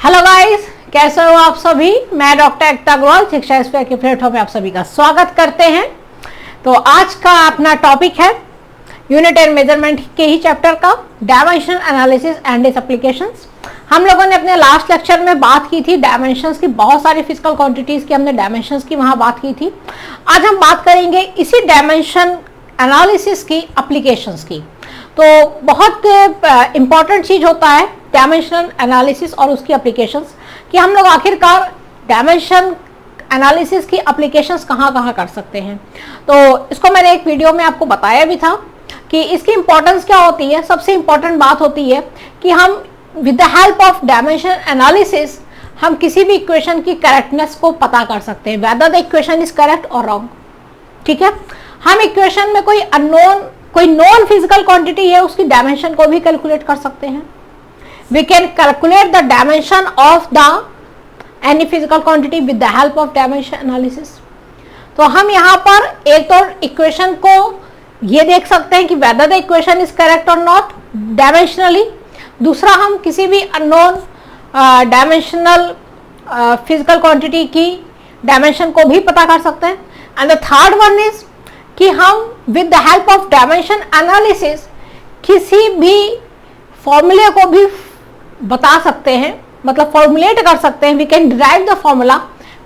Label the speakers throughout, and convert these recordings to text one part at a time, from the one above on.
Speaker 1: Hello guys, कैसे हो आप सभी। मैं डॉक्टर एकता अग्रवाल शिक्षा स्क्वायर के प्लेटफॉर्म में आप सभी का स्वागत करते हैं। तो आज का अपना टॉपिक है यूनिट एंड मेजरमेंट के ही चैप्टर का dimension analysis and it's applications. हम लोगों ने अपने लास्ट लेक्चर में बात की थी डायमेंशंस की, बहुत सारी फिजिकल क्वांटिटीज की हमने डायमेंशंस की वहां बात की थी। आज हम बात करेंगे इसी डायमेंशन एनालिसिस की एप्लीकेशंस की। तो बहुत इंपॉर्टेंट चीज होता है डायमेंशन एनालिसिस और उसकी एप्लीकेशंस कि हम लोग आखिरकार डायमेंशन एनालिसिस की एप्लीकेशंस कहाँ कहाँ कर सकते हैं। तो इसको मैंने एक वीडियो में आपको बताया भी था कि इसकी इंपॉर्टेंस क्या होती है। सबसे इंपॉर्टेंट बात होती है कि हम with the help of dimension analysis हम किसी भी इक्वेशन की करेक्टनेस को पता कर सकते हैं, whether the equation is correct और रॉन्ग। ठीक है, हम इक्वेशन में कोई नॉन फिजिकल क्वांटिटी है उसकी डायमेंशन को भी कैलकुलेट कर सकते हैं। We can calculate the dimension of the any physical quantity with the help of dimension analysis. तो हम यहाँ पर एक तो इक्वेशन को ये देख सकते हैं कि whether the equation is correct और नॉट डायमेंशनली। दूसरा, हम किसी भी अननोन डायमेंशनल फिजिकल क्वांटिटी की डायमेंशन को भी पता कर सकते हैं। And the third one is कि हम with the help of dimension analysis किसी भी फॉर्मूले को भी बता सकते हैं, मतलब फॉर्मुलेट कर सकते हैं। We can derive the formula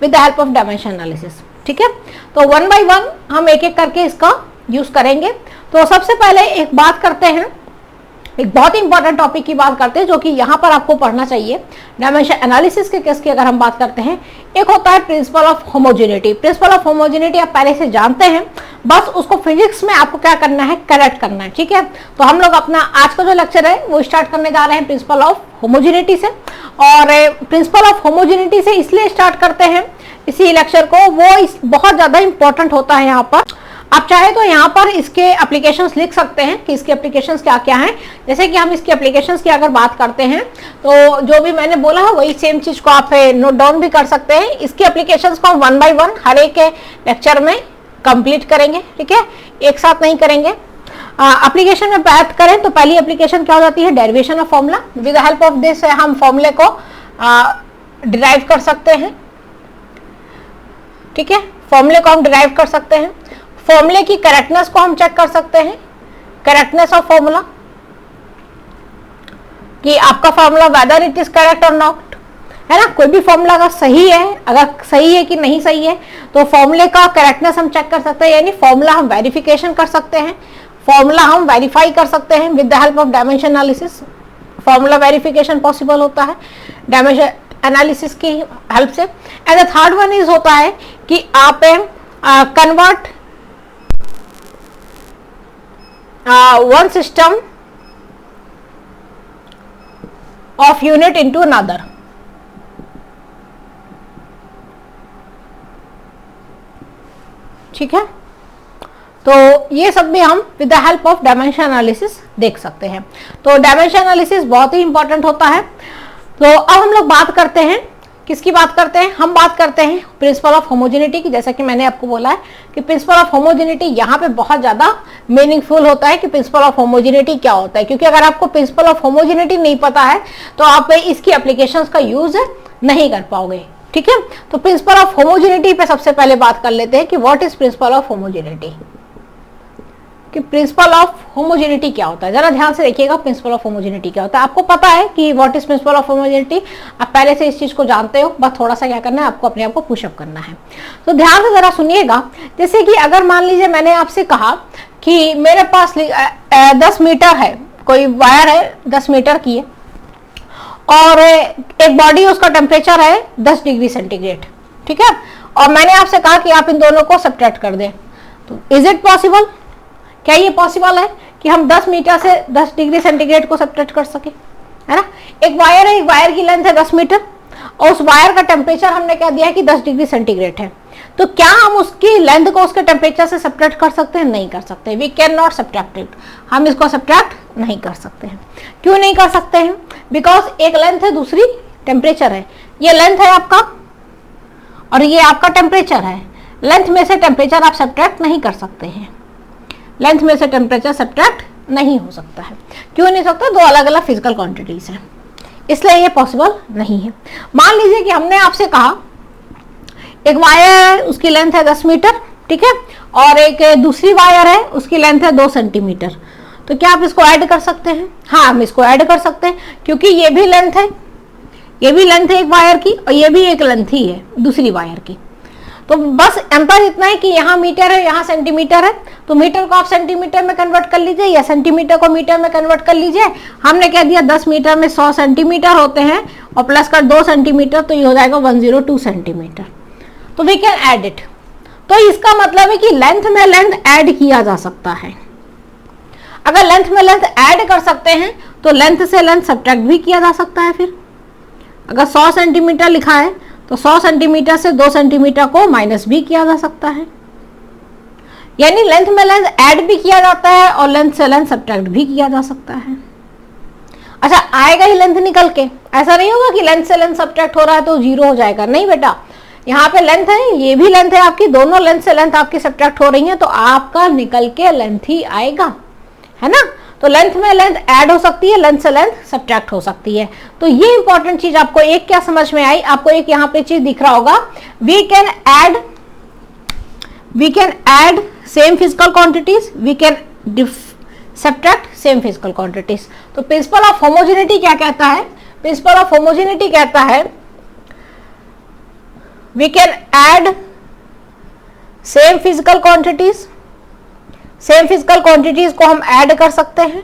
Speaker 1: with the help of dimension analysis. ठीक है, तो वन बाय वन हम एक एक करके इसका यूज करेंगे। तो सबसे पहले एक बात करते हैं, एक बहुत ही इंपॉर्टेंट टॉपिक की बात करते हैं जो कि यहाँ पर आपको पढ़ना चाहिए डायमेंशन एनालिसिस के केस की। अगर हम बात करते हैं, एक होता है principal of homogeneity. Principal of homogeneity आप पहले से जानते हैं, बस उसको फिजिक्स में आपको क्या करना है, करेक्ट करना है। ठीक है, तो हम लोग अपना आज का जो लेक्चर है वो स्टार्ट करने जा रहे हैं प्रिंसिपल ऑफ होमोजेनिटी से। और प्रिंसिपल ऑफ होमोजेनिटी से इसलिए स्टार्ट करते हैं इसी लेक्चर को, वो बहुत ज्यादा इंपॉर्टेंट होता है। यहाँ पर आप चाहे तो यहाँ पर इसके एप्लीकेशंस लिख सकते हैं कि इसके एप्लीकेशंस क्या क्या हैं। जैसे कि हम इसके एप्लीकेशंस की अगर बात करते हैं तो जो भी मैंने बोला है वही सेम चीज को आप नोट डाउन भी कर सकते हैं। इसके एप्लीकेशंस को हम वन बाय वन हर एक लेक्चर में कंप्लीट करेंगे। ठीक है, एक साथ नहीं करेंगे। एप्लीकेशन में बात करें तो पहली एप्लीकेशन क्या हो जाती है, derivation of formula. With the help of this हम फॉर्मूले को डिराइव कर सकते हैं। ठीक है, फॉर्मूले को हम डिराइव कर सकते हैं। फॉर्मूले की करेक्टनेस को हम चेक कर सकते हैं, करेक्टनेस ऑफ फॉर्मूला, कि आपका formula whether it is correct और नॉट, है ना। कोई भी फॉर्मूला अगर सही है, अगर सही है कि नहीं सही है, तो फॉर्मूले का करेक्टनेस हम चेक कर सकते हैं, यानी फॉर्मूला हम वेरिफिकेशन कर सकते हैं, फॉर्मूला हम वेरीफाई कर सकते हैं with the help of dimension analysis. Formula verification possible होता है डायमेंशन एनालिसिस की हेल्प से। And the third one is होता है कि आप convert one system of unit into another। ठीक है, तो ये सब भी हम with the help of dimension analysis देख सकते हैं। तो डायमेंशन एनालिसिस बहुत ही इंपॉर्टेंट होता है। तो अब हम लोग बात करते हैं, किसकी बात करते हैं, हम बात करते हैं प्रिंसिपल ऑफ होमोजेनिटी की। जैसा कि मैंने आपको बोला है कि प्रिंसिपल ऑफ होमोजेनिटी यहाँ पे बहुत ज्यादा मीनिंगफुल होता है कि प्रिंसिपल ऑफ होमोजेनिटी क्या होता है, क्योंकि अगर आपको प्रिंसिपल ऑफ होमोजेनिटी नहीं पता है तो आप इसकी एप्लीकेशंस का यूज नहीं कर पाओगे। ठीक है, तो प्रिंसिपल ऑफ होमोजेनिटी पे सबसे पहले बात कर लेते हैं कि what is principal of homogeneity, कि प्रिंसिपल ऑफ होमोजेनिटी क्या होता है। जरा ध्यान से देखिएगा, प्रिंसिपल ऑफ होमोजेनिटी क्या होता है। आपको पता है कि what is principal of homogeneity, आप पहले से इस चीज को जानते हो, बस थोड़ा सा क्या करना है, आपको अपने आप को पुशअप करना है। तो ध्यान से जरा सुनिएगा। जैसे कि अगर मान लीजिए मैंने आपसे कहा कि मेरे पास 10 मीटर है, कोई वायर है 10 मीटर की है, और एक बॉडी, उसका टेम्परेचर है 10 डिग्री सेंटीग्रेड। ठीक है, और मैंने आपसे कहा कि आप इन दोनों को सब्ट्रैक्ट कर दें। तो इज इट पॉसिबल, क्या ये पॉसिबल है कि हम 10 मीटर से 10 डिग्री सेंटीग्रेड को सब्ट्रैक्ट कर सके, है ना। एक वायर है, एक वायर की लेंथ है 10 मीटर और उस वायर का टेम्परेचर हमने क्या दिया है कि 10 डिग्री सेंटीग्रेड है। तो क्या हम उसकी लेंथ को उसके टेम्परेचर से सब्ट्रैक्ट कर सकते हैं? नहीं कर सकते। We can not subtract it, हम इसको सब्ट्रैक्ट नहीं कर सकते हैं। क्यों नहीं कर सकते हैं? बिकॉज एक लेंथ है, दूसरी टेम्परेचर है। ये लेंथ है आपका और ये आपका टेम्परेचर है। लेंथ में से टेम्परेचर आप सब्ट्रैक्ट नहीं कर सकते हैं, लेंथ में से टेम्परेचर सब्ट्रैक्ट नहीं हो सकता है। क्यों नहीं सकता? दो अलग अलग फिजिकल क्वांटिटीज हैं। इसलिए ये पॉसिबल नहीं है। मान लीजिए कि हमने आपसे कहा एक वायर है, उसकी लेंथ है 10 मीटर, ठीक है, और एक दूसरी वायर है, उसकी लेंथ है 2 सेंटीमीटर। तो क्या आप इसको ऐड कर सकते हैं? हाँ, हम इसको ऐड कर सकते हैं, क्योंकि ये भी लेंथ है, ये भी लेंथ है एक वायर की, और ये भी एक लेंथ ही है दूसरी वायर की। तो बस अंतर इतना है कि यहाँ मीटर है, यहाँ सेंटीमीटर है, तो मीटर को आप सेंटीमीटर में कन्वर्ट कर लीजिए या सेंटीमीटर को मीटर में कन्वर्ट कर लीजिए। हमने कह दिया 10 मीटर में 100 सेंटीमीटर होते हैं, और प्लस कर 2 सेंटीमीटर, तो ये हो जाएगा 102 सेंटीमीटर। तो वी कैन ऐड इट। तो इसका मतलब है कि लेंथ में लेंथ ऐड किया जा सकता है। अगर लेंथ में लेंथ ऐड कर सकते हैं तो लेंथ से लेंथ सब्ट्रैक्ट भी किया जा सकता है। फिर अगर 100 सेंटीमीटर लिखा है तो 100 सेंटीमीटर से 2 सेंटीमीटर को माइनस भी किया जा सकता है। यानी लेंथ में लेंथ ऐड भी किया जाता है और लेंथ से लेंथ सब्ट्रैक्ट भी किया जा सकता है। अच्छा, आएगा ही लेंथ निकल के, ऐसा नहीं होगा कि लेंथ से लेंथ सब्ट्रैक्ट हो रहा है तो 0 हो जाएगा। नहीं बेटा, यहाँ पे लेंथ है, ये भी लेंथ है आपकी, दोनों लेंथ से लेंथ आपकी सब्ट्रैक्ट हो रही है, तो आपका निकल के लेंथ ही आएगा, है ना। तो लेंथ में लेंथ ऐड हो सकती है, लेंथ से लेंथ सब्ट्रैक्ट हो सकती है। तो ये इंपॉर्टेंट चीज आपको एक क्या समझ में आई? आपको एक यहाँ पे चीज दिख रहा होगा, we can add same physical quantities, we can subtract same physical quantities. तो प्रिंसिपल ऑफ होमोजेनिटी क्या कहता है? प्रिंसिपल ऑफ होमोजेनिटी कहता है we can add same physical quantities, same physical quantities को हम ऐड कर सकते हैं,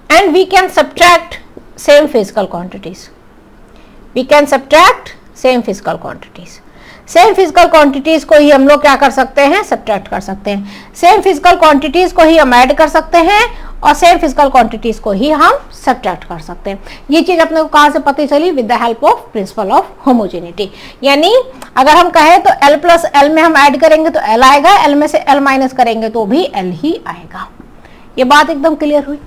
Speaker 1: and we can subtract same physical quantities, we can subtract same physical quantities। Same physical quantities को ही हम लोग क्या कर सकते हैं? सब्ट्रैक्ट कर सकते हैं। सेम फिजिकल क्वांटिटीज को ही हम ऐड कर सकते हैं और सेम फिजिकल क्वांटिटीज को ही हम सब्ट्रैक्ट कर सकते हैं। ये चीज अपने को कहाँ से पता चली? With the help of principle of homogeneity. यानी अगर हम कहें तो L प्लस L में हम ऐड करेंगे तो L आएगा, L में से L माइनस करेंगे तो भी L ही आएगा। ये बात एकदम क्लियर हुई,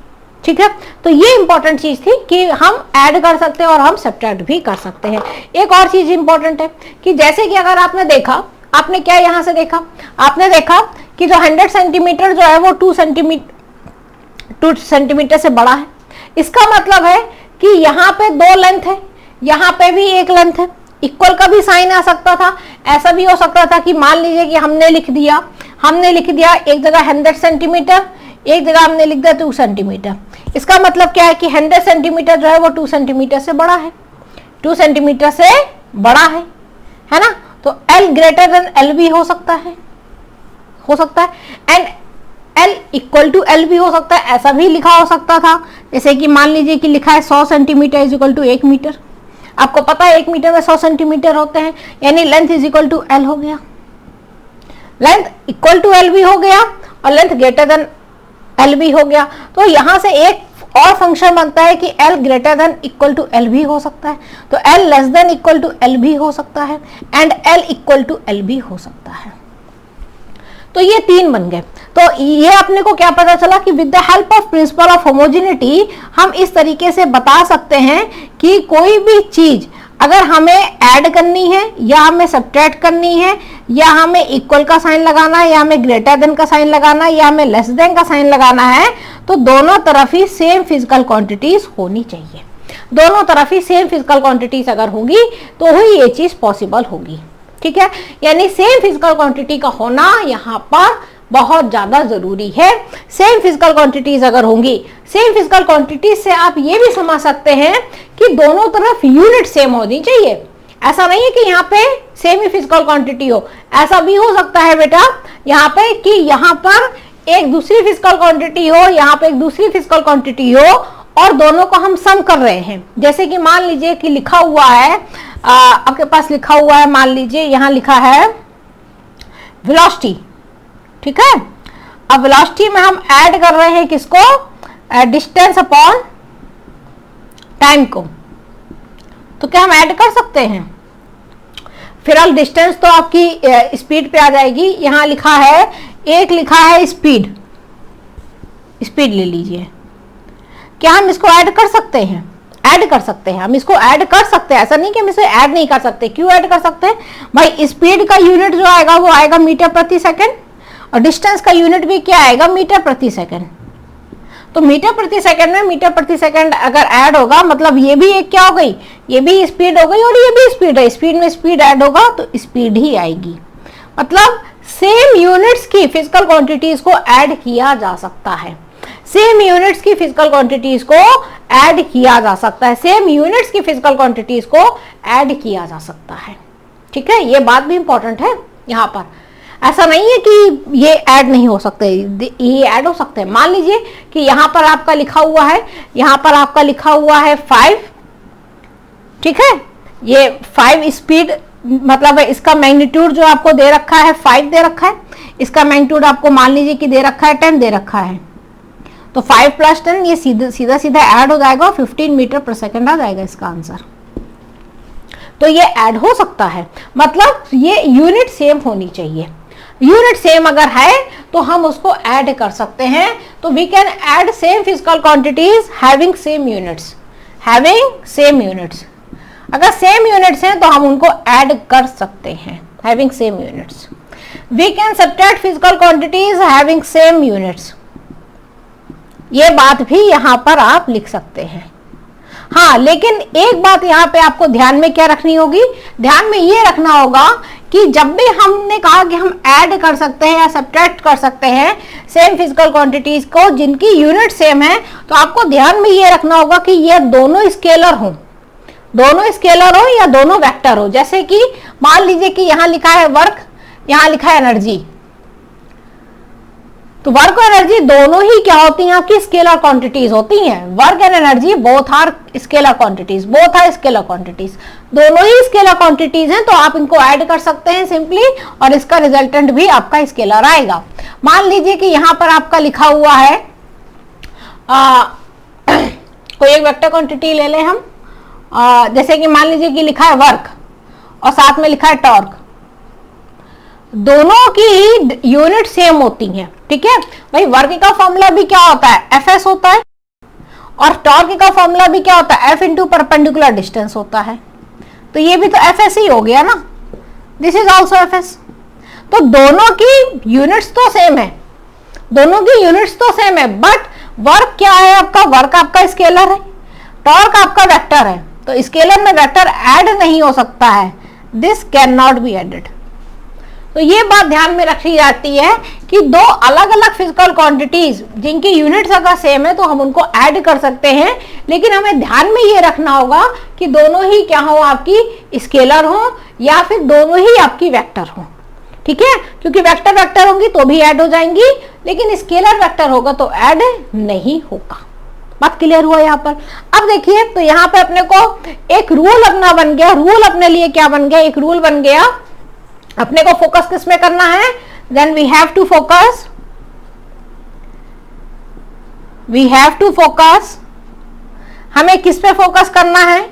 Speaker 1: ठीक है। तो ये इंपॉर्टेंट चीज थी कि हम ऐड कर सकते हैं और हम सब्ट्रैक्ट भी कर सकते हैं। एक और चीज इंपॉर्टेंट है कि जैसे कि अगर आपने देखा, आपने क्या यहां से देखा? आपने देखा कि जो 100 सेंटीमीटर जो है वो 2 सेंटीमीटर से बड़ा है। इसका मतलब है कि यहाँ पे 2 लेंथ है, यहाँ पे भी एक लेंथ है। इक्वल का भी साइन आ सकता था, ऐसा भी हो सकता था कि मान लीजिए कि हमने लिख दिया एक जगह 100 सेंटीमीटर, एक जगह हमने लिख दिया 2 सेंटीमीटर। इसका मतलब क्या है कि 100 सेंटीमीटर जो है वो 2 सेंटीमीटर से बड़ा है, 2 सेंटीमीटर से बड़ा है ना। तो L ग्रेटर देन L भी हो सकता है and L equal to L भी हो सकता है। ऐसा भी लिखा हो सकता था, जैसे कि मान लीजिए कि लिखा है 100 centimetre is equal to 1 metre. आपको पता है 1 मीटर में 100 सेंटीमीटर होते हैं, यानी length is equal to L हो गया। लेंथ इक्वल टू L भी हो गया और लेंथ ग्रेटर देन L भी हो गया। तो यहां से एक और फंक्शन बनता है कि L greater than equal to L भी हो सकता है, तो L less than equal to L भी हो सकता है and L equal to L भी हो सकता है। तो ये 3 बन गए। तो ये अपने को क्या पता चला कि with the help of principle of homogeneity हम इस तरीके से बता सकते हैं कि कोई भी चीज अगर हमें ऐड करनी है या हमें सब्ट्रैक्ट करनी है या हमें इक्वल का साइन लगाना है या हमें ग्रेटर देन का साइन लगाना है या हमें लेस देन का साइन लगाना है, तो दोनों तरफ ही सेम फिजिकल क्वांटिटीज होनी चाहिए। दोनों तरफ ही सेम फिजिकल क्वांटिटीज अगर होगी तो ही ये चीज पॉसिबल होगी, ठीक है। यानी सेम फिजिकल क्वांटिटी का होना यहाँ पर बहुत ज्यादा जरूरी है। सेम फिजिकल क्वांटिटीज अगर होंगी, सेम फिजिकल क्वांटिटीज से आप ये भी समझ सकते हैं कि दोनों तरफ यूनिट सेम होनी चाहिए। ऐसा नहीं है कि यहाँ पे सेम ही फिजिकल क्वांटिटी हो, ऐसा भी हो सकता है बेटा यहाँ पे कि यहाँ पर एक दूसरी फिजिकल क्वांटिटी हो, यहाँ पे एक दूसरी फिजिकल क्वांटिटी हो और दोनों को हम सम कर रहे हैं। जैसे कि मान लीजिए कि लिखा हुआ है, आपके पास लिखा हुआ है, मान लीजिए यहाँ लिखा है वेलोसिटी, ठीक है। अब वेलोसिटी में हम ऐड कर रहे हैं किसको? डिस्टेंस अपॉन टाइम को। तो क्या हम ऐड कर सकते हैं? फिलहाल डिस्टेंस तो आपकी स्पीड पे आ जाएगी। यहाँ लिखा है, एक लिखा है स्पीड ले लीजिए। क्या हम इसको ऐड कर सकते हैं? ऐड कर सकते हैं, हम इसको ऐड कर सकते हैं। ऐसा नहीं कि हम इसे ऐड नहीं कर सकते। क्यों ऐड कर सकते हैं भाई? स्पीड का यूनिट जो आएगा वो आएगा मीटर प्रति सेकंड और डिस्टेंस का यूनिट भी क्या आएगा? मीटर प्रति सेकंड। तो मीटर प्रति सेकंड में मीटर प्रति सेकंड अगर ऐड होगा मतलब ये भी एक क्या हो गई, ये भी स्पीड हो गई और ये भी स्पीड है, स्पीड में स्पीड ऐड होगा तो स्पीड ही आएगी। मतलब सेम यूनिट्स की फिजिकल क्वांटिटीज को ऐड किया जा सकता है, सेम यूनिट्स की फिजिकल क्वांटिटीज को ऐड किया जा सकता है, सेम यूनिट्स की फिजिकल क्वांटिटीज को ऐड किया जा सकता है। ठीक है, ये बात भी इंपॉर्टेंट है। यहाँ पर ऐसा नहीं है कि ये ऐड नहीं हो सकते, ये ऐड हो सकते हैं। मान लीजिए कि यहाँ पर आपका लिखा हुआ है, यहाँ पर आपका लिखा हुआ है 5, ठीक है, ये 5 स्पीड मतलब इसका मैग्नीट्यूड जो आपको दे रखा है 5 दे रखा है, इसका मैग्नीट्यूड आपको मान लीजिए कि दे रखा है 10 दे रखा है, तो 5 + 10 ये सीधा सीधा ऐड हो जाएगा, 15 मीटर पर सेकंड आ जाएगा इसका आंसर। तो ये ऐड हो सकता है, मतलब ये यूनिट सेम होनी चाहिए। यूनिट सेम अगर है तो हम उसको ऐड कर सकते हैं। तो we can add same physical quantities having same units, having same units. अगर सेम यूनिट्स हैं तो हम उनको ऐड कर सकते हैं, having same units. We can subtract physical quantities having same units, ये बात भी यहां पर आप लिख सकते हैं। हाँ, लेकिन एक बात यहाँ पे आपको ध्यान में क्या रखनी होगी, ध्यान में ये रखना होगा कि जब भी हमने कहा कि हम ऐड कर सकते हैं या सब्ट्रैक्ट कर सकते हैं सेम फिजिकल क्वांटिटीज को जिनकी यूनिट सेम है, तो आपको ध्यान में ये रखना होगा कि ये दोनों स्केलर हो, दोनों स्केलर हो या दोनों वेक्टर हो। जैसे कि मान लीजिए कि यहाँ लिखा है वर्क, यहाँ लिखा है एनर्जी, तो वर्क और एनर्जी दोनों ही क्या होती हैं, आपकी स्केलर क्वांटिटीज होती हैं। Work and energy both are scalar quantities, both are scalar quantities, दोनों ही स्केलर क्वांटिटीज हैं। तो आप इनको ऐड कर सकते हैं सिंपली और इसका रिजल्टेंट भी आपका स्केलर आएगा। मान लीजिए कि यहाँ पर आपका लिखा हुआ है कोई एक वेक्टर क्वांटिटी ले लें हम, जैसे कि मान लीजिए कि लिखा है वर्क और साथ में लिखा है टॉर्क, दोनों की यूनिट सेम होती हैं। ठीक है भाई, वर्क का फॉर्मूला भी क्या होता है, एफएस होता है, और टॉर्क का फॉर्मूला भी क्या होता है, एफ इंटू परपेंडिकुलर डिस्टेंस होता है। तो ये भी तो एफएस ही हो गया ना, दिस इज ऑल्सो एफएस। तो दोनों की यूनिट्स तो सेम है, दोनों की यूनिट्स तो सेम है, बट वर्क क्या है आपका, वर्क आपका स्केलर है, टॉर्क आपका वेक्टर है। तो स्केलर में वेक्टर ऐड नहीं हो सकता है, this can not be added. तो ये बात ध्यान में रखी जाती है कि दो अलग अलग फिजिकल क्वांटिटीज जिनकी यूनिट्स अगर सेम है तो हम उनको ऐड कर सकते हैं, लेकिन हमें ध्यान में ये रखना होगा कि दोनों ही क्या हो, आपकी स्केलर हो या फिर दोनों ही आपकी वेक्टर हो। ठीक है, क्योंकि वेक्टर वेक्टर होंगी तो भी ऐड हो जाएंगी, लेकिन स्केलर वेक्टर होगा तो ऐड नहीं होगा। बात क्लियर हुआ यहाँ पर। अब देखिए, तो यहाँ पे अपने को एक रूल अपना बन गया, रूल अपने लिए क्या बन गया, एक रूल बन गया, अपने को फोकस किस में करना है, then we have to focus, हमें किस पे फोकस करना है,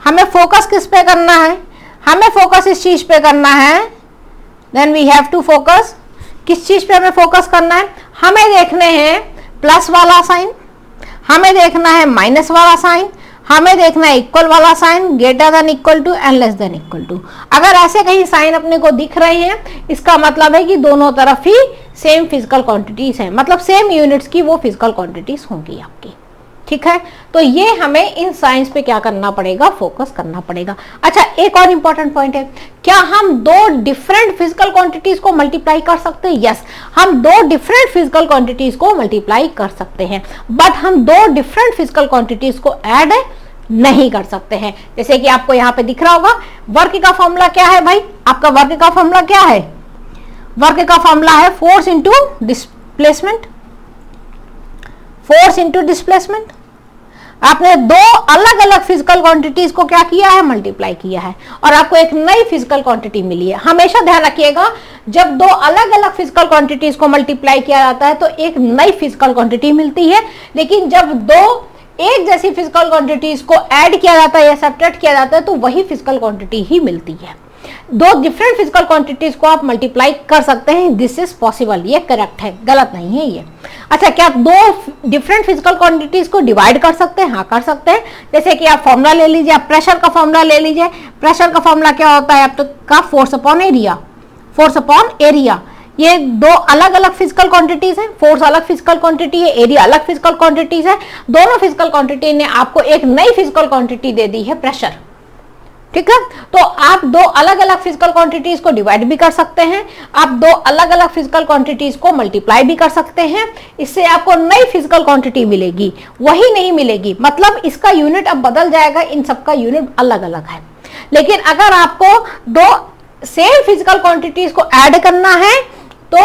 Speaker 1: हमें फोकस किस पे करना है, हमें फोकस इस चीज पे करना है। Then we have to focus, किस चीज पे हमें फोकस करना है, हमें देखने हैं प्लस वाला साइन, हमें देखना है माइनस वाला साइन, हमें देखना है इक्वल वाला sign, greater than equal to and less than equal to. अगर ऐसे कहीं साइन अपने को दिख रहे हैं, इसका मतलब है कि दोनों तरफ ही सेम फिजिकल क्वांटिटीज हैं, मतलब सेम यूनिट्स की वो फिजिकल क्वांटिटीज होंगी आपकी। ठीक है, तो ये हमें इन साइंस पे क्या करना पड़ेगा, फोकस करना पड़ेगा। अच्छा, एक और इंपॉर्टेंट पॉइंट है, क्या हम दो डिफरेंट फिजिकल क्वांटिटीज को मल्टीप्लाई कर सकते हैं? यस, हम दो डिफरेंट फिजिकल क्वांटिटीज को मल्टीप्लाई कर सकते हैं, बट हम दो डिफरेंट फिजिकल क्वांटिटीज को ऐड नहीं कर सकते हैं। जैसे कि आपको यहाँ पे दिख रहा होगा, वर्क का फॉर्मूला क्या है भाई, आपका वर्क का फॉर्मूला क्या है, वर्क का फॉर्मूला है force into displacement, force into displacement. आपने दो अलग अलग फिजिकल क्वांटिटीज को क्या किया है, मल्टीप्लाई किया है, और आपको एक नई फिजिकल क्वांटिटी मिली है। हमेशा ध्यान रखिएगा, जब दो अलग अलग फिजिकल क्वांटिटीज को मल्टीप्लाई किया जाता है तो एक नई फिजिकल क्वांटिटी मिलती है, लेकिन जब दो एक जैसी फिजिकल क्वांटिटीज को ऐड किया जाता है या सब्ट्रैक्ट किया जाता है तो वही फिजिकल क्वांटिटी ही मिलती है। दो डिफरेंट फिजिकल क्वांटिटीज को आप मल्टीप्लाई कर सकते हैं, दिस इज पॉसिबल, ये करेक्ट है, गलत नहीं है ये। अच्छा, क्या आप दो डिफरेंट फिजिकल क्वांटिटीज को डिवाइड कर सकते हैं? हाँ, कर सकते हैं। जैसे कि आप फॉर्मूला ले लीजिए, आप प्रेशर का फॉर्मूला ले लीजिए। प्रेशर का फॉर्मूला क्या होता है आपका, force upon area, force upon area. ये दो अलग अलग फिजिकल क्वांटिटीज हैं, फोर्स अलग फिजिकल क्वांटिटी है, एरिया अलग फिजिकल क्वांटिटीज है। दोनों फिजिकल क्वांटिटी ने आपको एक नई फिजिकल क्वांटिटी दे दी है, प्रेशर। ठीक है, तो आप दो अलग अलग फिजिकल क्वांटिटीज को डिवाइड भी कर सकते हैं, आप दो अलग अलग फिजिकल क्वांटिटीज को मल्टीप्लाई भी कर सकते हैं। इससे आपको नई फिजिकल क्वांटिटी मिलेगी, वही नहीं मिलेगी, मतलब इसका यूनिट अब बदल जाएगा, इन सबका यूनिट अलग अलग है। लेकिन अगर आपको दो सेम फिजिकल क्वांटिटीज को ऐड करना है तो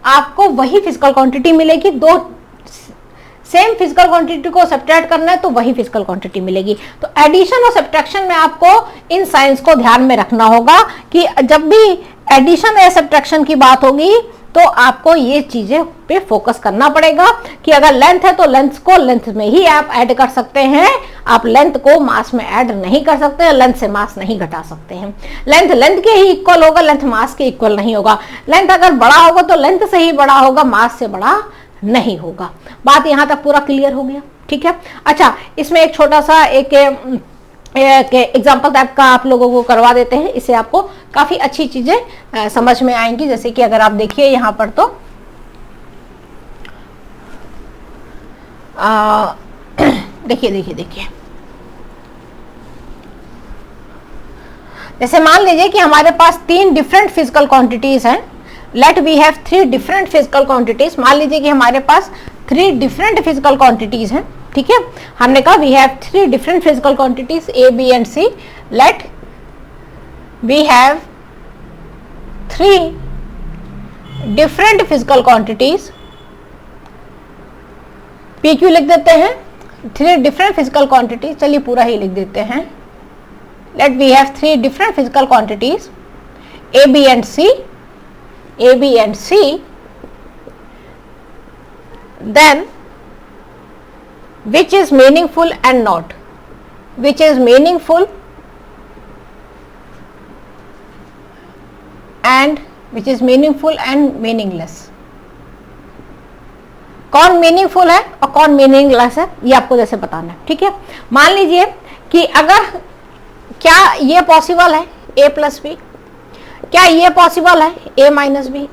Speaker 1: आपको वही फिजिकल क्वांटिटी मिलेगी। दो सेम फिजिकल क्वांटिटी को सब्ट्रैक्ट करना है तो वही फिजिकल क्वांटिटी मिलेगी। तो एडिशन और सब्ट्रैक्शन में आपको इन साइंस को ध्यान में रखना होगा कि जब भी एडिशन या सब्ट्रैक्शन की बात होगी तो आपको ये चीजें पे फोकस करना पड़ेगा कि अगर लेंथ है तो लेंथ को लेंथ में ही आप ऐड कर सकते हैं, आप लेंथ को मास में ऐड नहीं कर सकते, लेंथ से मास नहीं घटा सकते हैं। लेंथ लेंथ के ही इक्वल होगा, लेंथ मास के इक्वल नहीं होगा। लेंथ अगर बड़ा होगा तो लेंथ से ही बड़ा होगा, मास से बड़ा नहीं होगा। बात यहां तक पूरा क्लियर हो गया? ठीक है। अच्छा, इसमें एक छोटा सा एक एग्जाम्पल टाइप का आप लोगों को करवा देते हैं, इससे आपको काफी अच्छी चीजें समझ में आएंगी। जैसे कि अगर आप देखिए यहां पर तो देखिए देखिए देखिए, जैसे मान लीजिए कि हमारे पास तीन डिफरेंट फिजिकल क्वांटिटीज हैं। Let we have three different physical quantities. मान लीजिए कि हमारे पास थ्री डिफरेंट फिजिकल क्वांटिटीज हैं। ठीक है, हमने कहा we have three different physical quantities A, B and C. Let we have three different physical quantities, P Q लिख देते हैं, थ्री डिफरेंट फिजिकल क्वांटिटीज। चलिए पूरा ही लिख देते हैं। Let we have three different physical quantities A, B and C, A, B and C, then which is meaningful and not, which is meaningful and which is meaningful and meaningless। कौन meaningful है और कौन meaningless है ये आपको जैसे बताना है। ठीक है, मान लीजिए कि अगर क्या ये पॉसिबल है A प्लस बी, क्या ये पॉसिबल है a माइनस बी,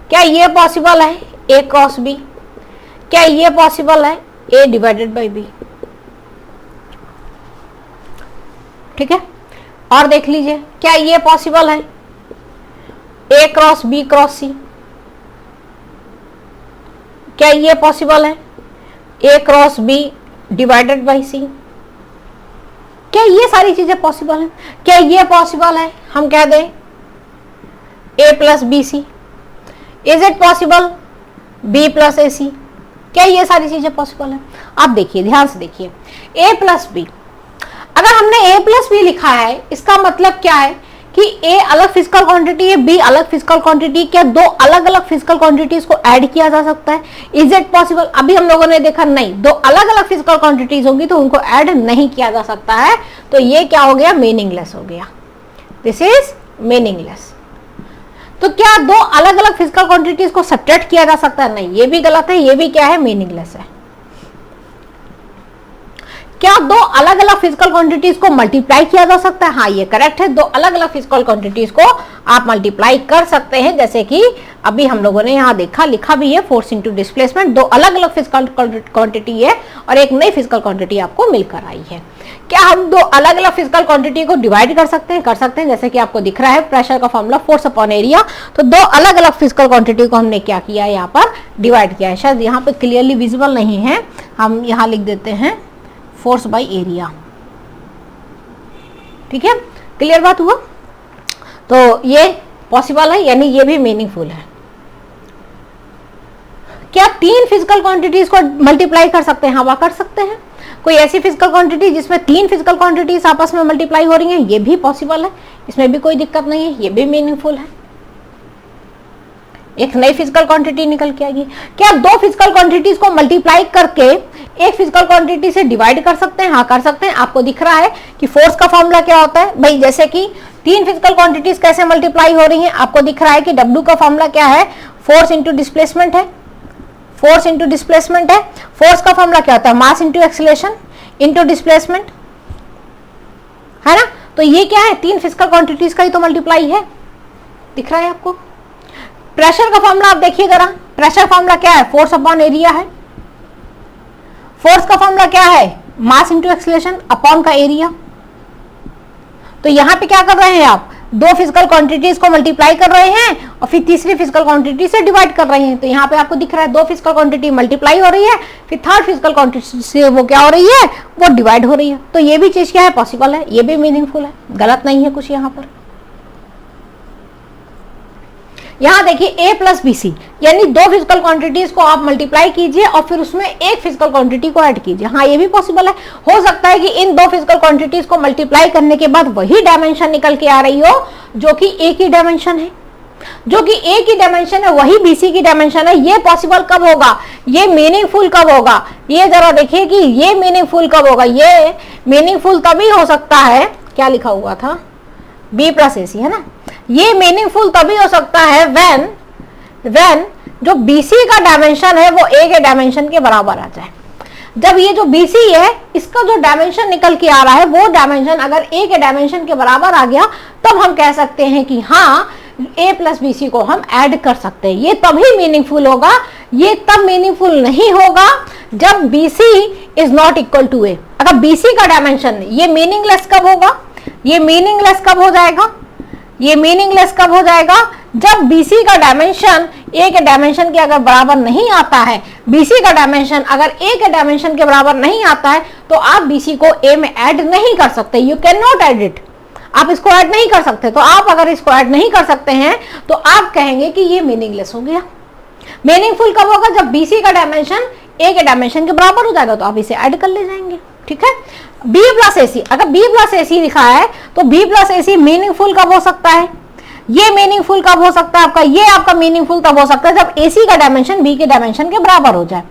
Speaker 1: क्या ये पॉसिबल है a क्रॉस बी, क्या ये पॉसिबल है a डिवाइडेड बाई बी। ठीक है, और देख लीजिए क्या ये पॉसिबल है a cross B cross C, क्या ये पॉसिबल है a cross B divided by C. क्या ये सारी चीजें पॉसिबल है? क्या ये पॉसिबल है हम कह दें a plus B C? Is it possible b plus A C? क्या ये सारी चीजें पॉसिबल है? आप देखिए, ध्यान से देखिए, a प्लस बी, अगर हमने a प्लस बी लिखा है इसका मतलब क्या है कि a अलग फिजिकल क्वांटिटी है, b अलग फिजिकल क्वांटिटी। क्या दो अलग अलग फिजिकल क्वांटिटीज को ऐड किया जा सकता है? Is it possible? अभी हम लोगों ने देखा नहीं, दो अलग अलग फिजिकल क्वांटिटीज होंगी तो उनको ऐड नहीं किया जा सकता है। तो ये क्या हो गया? मीनिंगलेस हो गया। This is meaningless. तो क्या दो अलग अलग फिजिकल क्वांटिटीज को सब्ट्रैक्ट किया जा सकता है? नहीं, ये भी गलत है, ये भी क्या है? मीनिंगलेस है। क्या दो अलग अलग फिजिकल क्वांटिटीज को मल्टीप्लाई किया जा सकता है? हाँ, ये करेक्ट है, दो अलग अलग फिजिकल क्वांटिटीज को आप मल्टीप्लाई कर सकते हैं। जैसे कि अभी हम लोगों ने यहाँ देखा, लिखा भी है, फोर्स इनटू डिस्प्लेसमेंट। दो अलग अलग फिजिकल क्वांटिटी है और एक नई फिजिकल क्वांटिटी आपको मिलकर आई है। क्या हम दो अलग अलग फिजिकल क्वांटिटी को डिवाइड कर सकते हैं? कर सकते हैं। जैसे कि आपको दिख रहा है प्रेशर का फॉर्मूला फोर्स अपॉन एरिया। तो दो अलग अलग फिजिकल क्वांटिटी को हमने क्या किया, यहाँ पर डिवाइड किया है। शायद यहाँ पे क्लियरली विजिबल नहीं है, हम यहाँ लिख देते हैं फोर्स बाय एरिया। ठीक है, क्लियर बात हुआ? तो ये पॉसिबल है, यानी ये भी मीनिंगफुल है। क्या तीन फिजिकल क्वांटिटीज को मल्टीप्लाई कर सकते हैं? हाँ, कर सकते हैं। कोई ऐसी फिजिकल क्वांटिटी जिसमें तीन फिजिकल क्वांटिटीज आपस में मल्टीप्लाई हो रही हैं, ये भी पॉसिबल है, इसमें भी कोई दिक्कत नहीं है, ये भी मीनिंगफुल है। एक नई फिजिकल क्वांटिटी निकल के आएगी। क्या दो फिजिकल क्वांटिटीज को मल्टीप्लाई करके एक फिजिकल क्वांटिटी से डिवाइड कर सकते हैं? हाँ, कर सकते हैं। आपको दिख रहा है कि फोर्स का फॉर्मूला क्या होता है भाई, जैसे कि तीन फिजिकल क्वांटिटीज कैसे मल्टीप्लाई हो रही हैं, आपको दिख रहा है कि W का फॉर्मूला क्या है? फोर्स इंटू डिस्प्लेसमेंट है, फोर्स इंटू डिस्प्लेसमेंट है। फोर्स का फॉर्मूला क्या होता है? Mass into acceleration into displacement, है ना? तो ये क्या है? तीन फिजिकल क्वांटिटीज का ही तो मल्टीप्लाई है, दिख रहा है आपको। प्रेशर का फॉर्मूला आप देखिए जरा, प्रेशर फॉर्मूला क्या है, फोर्स अपॉन एरिया है। फोर्स का फॉर्मूला क्या है, मास इंटू एक्सीलरेशन अपॉन का एरिया। तो यहां पे क्या कर रहे हैं आप, दो फिजिकल क्वांटिटीज को मल्टीप्लाई कर रहे हैं और फिर तीसरी फिजिकल क्वांटिटी से डिवाइड कर रहे हैं। तो यहाँ पे आपको दिख रहा है दो फिजिकल क्वांटिटी मल्टीप्लाई हो रही है, फिर थर्ड फिजिकल क्वांटिटी से वो क्या हो रही है, वो डिवाइड हो रही है। तो ये भी चीज क्या है, पॉसिबल है, ये भी मीनिंगफुल है, गलत नहीं है कुछ यहाँ पर। यहां देखिए ए प्लस बी सी, यानी दो फिजिकल क्वांटिटीज को आप मल्टीप्लाई कीजिए और फिर उसमें एक फिजिकल क्वांटिटी को ऐड कीजिए। हाँ, ये भी पॉसिबल है। हो सकता है कि इन दो फिजिकल क्वांटिटीज को मल्टीप्लाई करने के बाद वही डायमेंशन निकल के आ रही हो जो कि ए की डायमेंशन है, जो कि ए की डायमेंशन है वही बीसी की डायमेंशन है। ये पॉसिबल कब होगा, ये मीनिंगफुल कब होगा, ये जरा देखिए कि ये मीनिंगफुल कब होगा। ये मीनिंगफुल तभी हो सकता है, क्या लिखा हुआ था, बी प्लस ए सी है ना। ये मीनिंगफुल तभी हो सकता है व्हेन जो बीसी का डायमेंशन है वो ए के डायमेंशन के बराबर आ जाए। जब ये जो बीसी है इसका जो डायमेंशन निकल के आ रहा है वो डायमेंशन अगर ए के डायमेंशन के बराबर आ गया तब हम कह सकते हैं कि हाँ ए प्लस बी सी को हम ऐड कर सकते हैं। ये तभी मीनिंगफुल होगा, ये तब मीनिंगफुल नहीं होगा जब B C is not equal to A. अगर बी सी का डायमेंशन, ये मीनिंगलेस कब होगा, ये मीनिंगलेस कब हो जाएगा, ये मीनिंगलेस कब हो जाएगा, जब बीसी का डायमेंशन ए के डायमेंशन के अगर बराबर नहीं आता है, बीसी का डायमेंशन अगर ए के डायमेंशन के बराबर नहीं आता है तो आप बीसी को ए में ऐड नहीं कर सकते। You can not add it, आप इसको ऐड नहीं कर सकते। तो आप अगर इसको ऐड नहीं कर सकते हैं तो आप कहेंगे कि ये मीनिंगलेस हो गया। मीनिंगफुल कब होगा, जब बीसी का डायमेंशन ए के डायमेंशन के बराबर हो जाएगा तो आप इसे ऐड कर ले जाएंगे। ठीक है, बी प्लस ए सी, अगर बी प्लस ए सी लिखा है तो B plus A C meaningful कब हो सकता है, ये मीनिंगफुल कब हो सकता है आपका, ये आपका मीनिंगफुल तब हो सकता है जब ए सी का डायमेंशन बी के डायमेंशन के बराबर हो जाए।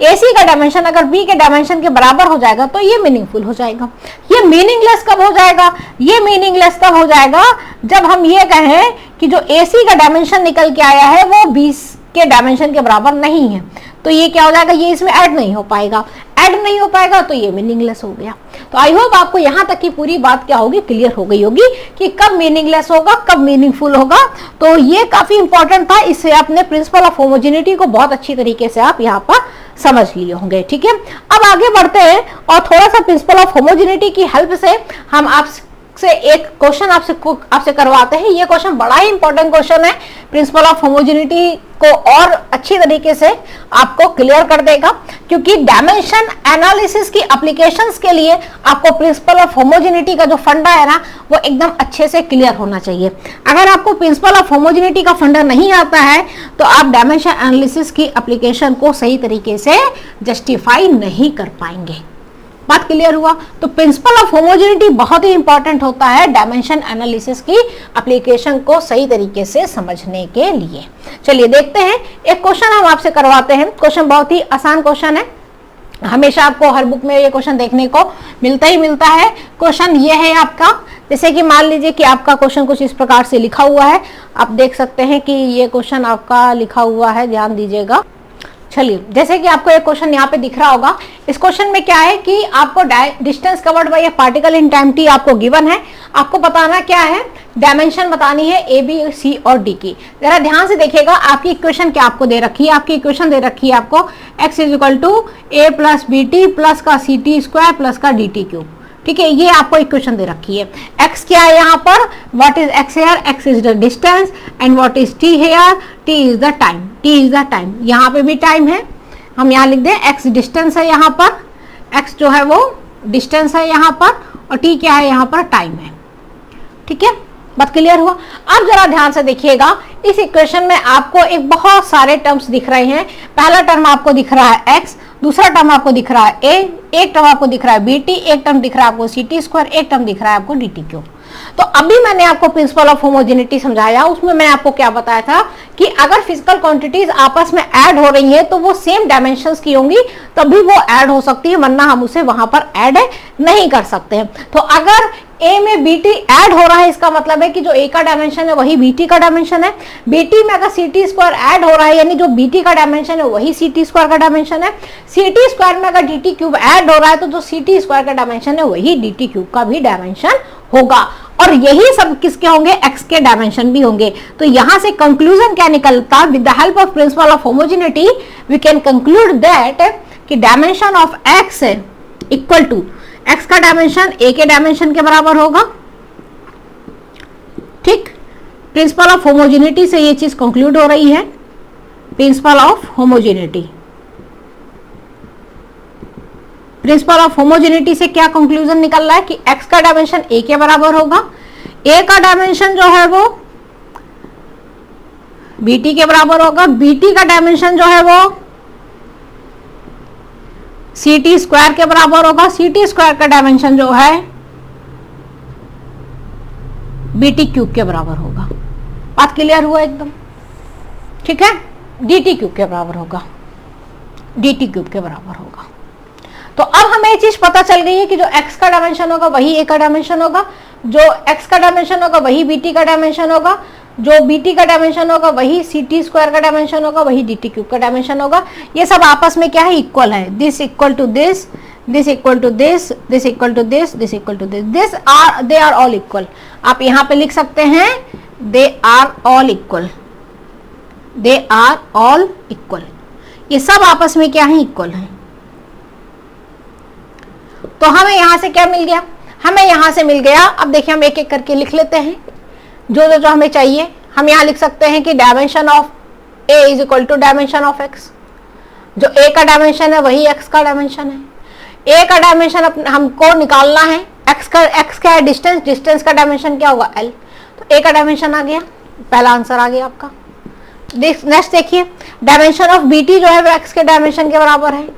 Speaker 1: ए सी का डायमेंशन अगर बी के डायमेंशन के बराबर हो जाएगा तो ये मीनिंगफुल हो जाएगा। ये मीनिंगलेस कब हो जाएगा, ये मीनिंगलेस तब हो जाएगा जब हम ये कहें कि जो ए सी का डायमेंशन निकल के आया है वो 20 के डायमेंशन के बराबर नहीं है। तो ये क्या हो जाएगा, ये इसमें ऐड नहीं हो पाएगा, ऐड नहीं हो पाएगा तो ये मीनिंगलेस हो गया। तो आई होप आपको यहां तक की पूरी बात क्या होगी, क्लियर हो गई होगी कि कब मीनिंगलेस होगा कब मीनिंगफुल होगा। तो ये काफी इंपॉर्टेंट था, इससे आपने प्रिंसिपल ऑफ होमोजेनिटी को बहुत अच्छी तरीके से आप यहाँ पर समझ लिए होंगे। ठीक है, अब आगे बढ़ते हैं और थोड़ा सा प्रिंसिपल ऑफ होमोजेनिटी की हेल्प से हम आपसे एक क्वेश्चन आपसे करवाते हैं। ये क्वेश्चन बड़ा ही इंपॉर्टेंट क्वेश्चन है, प्रिंसिपल ऑफ होमोजेनिटी को और अच्छी तरीके से आपको क्लियर कर देगा, क्योंकि डायमेंशन एनालिसिस की एप्लीकेशंस के लिए आपको प्रिंसिपल ऑफ होमोजेनिटी का जो फंडा है ना वो एकदम अच्छे से क्लियर होना चाहिए। अगर आपको प्रिंसिपल ऑफ होमोजेनिटी का फंडा नहीं आता है तो आप डायमेंशन एनालिसिस की एप्लीकेशन को सही तरीके से जस्टिफाई नहीं कर पाएंगे। बात क्लियर हुआ। तो प्रिंसिपल ऑफ होमोजेनिटी बहुत ही इंपॉर्टेंट होता है डायमेंशन एनालिसिस की एप्लीकेशन को सही तरीके से समझने के लिए। चलिए देखते हैं, एक क्वेश्चन हम आपसे करवाते हैं। क्वेश्चन बहुत ही आसान क्वेश्चन है, हमेशा आपको हर बुक में ये क्वेश्चन देखने को मिलता ही मिलता है। क्वेश्चन ये है आपका, जैसे कि मान लीजिए कि आपका क्वेश्चन कुछ इस प्रकार से लिखा हुआ है, आप देख सकते हैं कि ये क्वेश्चन आपका लिखा हुआ है, ध्यान दीजिएगा। चलिए, जैसे कि आपको एक क्वेश्चन यहाँ पे दिख रहा होगा, इस क्वेश्चन में क्या है कि आपको distance covered by A particle in time T आपको गिवन है, आपको बताना क्या है, डायमेंशन बतानी है ए बी सी और डी की। जरा ध्यान से देखिएगा, आपकी इक्वेशन क्या आपको दे रखी है, आपकी इक्वेशन दे रखी है आपको x is equal to A plus B T plus का सी टी स्क्वायर प्लस का डी टी क्यूब। ठीक है, ये आपको इक्वेशन दे रखी है। x क्या है यहाँ पर, what is x here, x is the distance and what is t here, t is the time, t is the time. यहाँ पे भी टाइम है, हम यहाँ लिख दें x डिस्टेंस है, यहाँ पर x जो है वो डिस्टेंस है यहाँ पर, और t क्या है यहाँ पर, टाइम है। ठीक है, बात क्लियर हुआ। अब जरा ध्यान से देखिएगा, इस इक्वेशन में आपको एक बहुत सारे टर्म्स दिख रहे हैं। पहला टर्म आपको दिख रहा है x, दूसरा टर्म आपको दिख रहा है a, एक टर्म आपको दिख रहा है bt, एक टर्म दिख रहा है आपको ct स्क्वायर, एक टर्म दिख रहा है आपको dt क्यूब। तो अभी मैंने आपको प्रिंसिपल ऑफ होमोजेनिटी समझाया, उसमें मैंने आपको क्या बताया था कि अगर फिजिकल क्वांटिटीज आपस में ऐड हो रही हैं तो वो सेम डायमेंशंस की होंगी तभी वो ऐड हो सकती है, वरना हम उसे वहां पर ऐड नहीं कर सकते हैं। तो अगर a में bt ऐड हो रहा है, इसका मतलब है कि जो a का डायमेंशन है वही bt का डायमेंशन है। bt में अगर ct स्क्वायर ऐड हो रहा है, यानी जो bt का डायमेंशन है वही ct स्क्वायर का डायमेंशन है। ct स्क्वायर में अगर dt क्यूब ऐड हो रहा है तो जो ct स्क्वायर का डायमेंशन है वही dt क्यूब का भी डायमेंशन होगा, और यही सब किसके होंगे, x के डायमेंशन भी होंगे। तो यहां से कंक्लूजन क्या निकलता, with the help of principle of homogeneity we can conclude that कि dimension of x equal to, x का डायमेंशन a के डायमेंशन के बराबर होगा। ठीक, प्रिंसिपल ऑफ होमोजेनिटी से ये चीज कंक्लूड हो रही है। Principal of homogeneity, principal of homogeneity से क्या कंक्लूजन निकल रहा है कि x का डायमेंशन a के बराबर होगा, a का डायमेंशन जो है वो bt के बराबर होगा, bt का डायमेंशन जो है वो ct स्क्वायर के बराबर होगा, ct स्क्वायर का डायमेंशन जो है bt क्यूब के बराबर होगा। बात क्लियर हुआ एकदम, ठीक है, dt क्यूब के बराबर होगा, dt क्यूब के बराबर होगा। तो अब हमें ये चीज पता चल गई है कि जो x का डायमेंशन होगा वही a का डायमेंशन होगा, जो x का डायमेंशन होगा वही bt का डायमेंशन होगा, जो bt का डायमेंशन होगा वही ct स्क्वायर का डायमेंशन होगा, वही dt क्यूब का डायमेंशन होगा। ये सब आपस में क्या है, इक्वल है। This equal to this, this equal to this, this equal to this, this equal to this, they are all equal. आप यहाँ पे लिख सकते हैं they are all equal, they are all equal. ये सब आपस में क्या है, इक्वल है। तो हमें यहां से क्या मिल गया, हमें यहां से मिल गया, अब देखिए हम एक एक करके लिख लेते हैं जो हमें चाहिए। हम यहां लिख सकते हैं कि dimension of a is equal to dimension of x। जो a का डायमेंशन है वही x का डायमेंशन है। a का डायमेंशन हमको निकालना है, x क्या है, डिस्टेंस, डिस्टेंस का डायमेंशन क्या होगा, l। तो a का डायमेंशन आ गया, पहला आंसर आ गया आपका। नेक्स्ट देखिए, डायमेंशन ऑफ bt जो है वो x के डायमेंशन के बराबर है।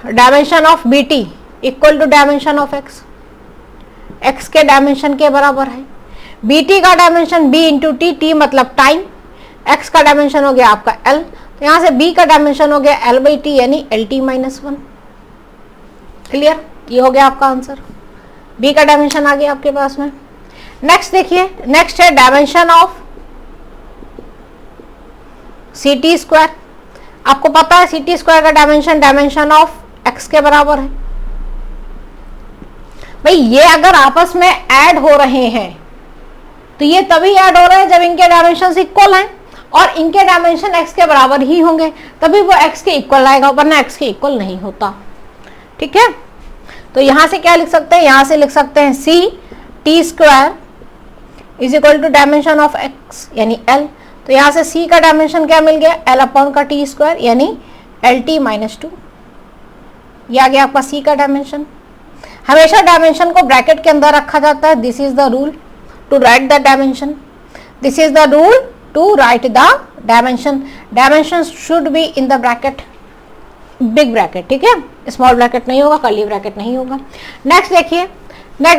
Speaker 1: Dimension of bt equal to dimension of x, x के डायमेंशन के बराबर है। bt का dimension b into T, T मतलब टाइम, x का डायमेंशन हो गया आपका l, तो यहां से b का डायमेंशन हो गया l बाई टी यानी lt माइनस 1। क्लियर, ये हो गया आपका आंसर, b का डायमेंशन आ गया आपके पास में। नेक्स्ट देखिए, नेक्स्ट है डायमेंशन ऑफ ct स्क्वायर। आपको पता है ct स्क्वायर का डायमेंशन डायमेंशन ऑफ x के बराबर है। भाई ये अगर आपस में ऐड हो रहे हैं तो ये तभी ऐड हो रहे हैं जब इनके डायमेंशन इक्वल हैं, और इनके डायमेंशन x के बराबर ही होंगे, तभी वो x के इक्वल आएगा, वरना x के इक्वल नहीं होता। ठीक है, तो यहां से क्या लिख सकते हैं, यहां से लिख सकते हैं c t square is equal to dimension of x यानी l। तो यहां से c का डायमेंशन क्या मिल गया, l अपॉन का t स्क्वायर यानी lt माइनस 2। ये आ गया आपका c का डायमेंशन। हमेशा डायमेंशन को ब्रैकेट के अंदर रखा जाता है। This is the rule to write the dimension, this is the rule to write the dimension. Dimension should be in the bracket, big bracket, ठीक है, स्मॉल ब्रैकेट नहीं होगा, कर्ली ब्रैकेट नहीं होगा। नेक्स्ट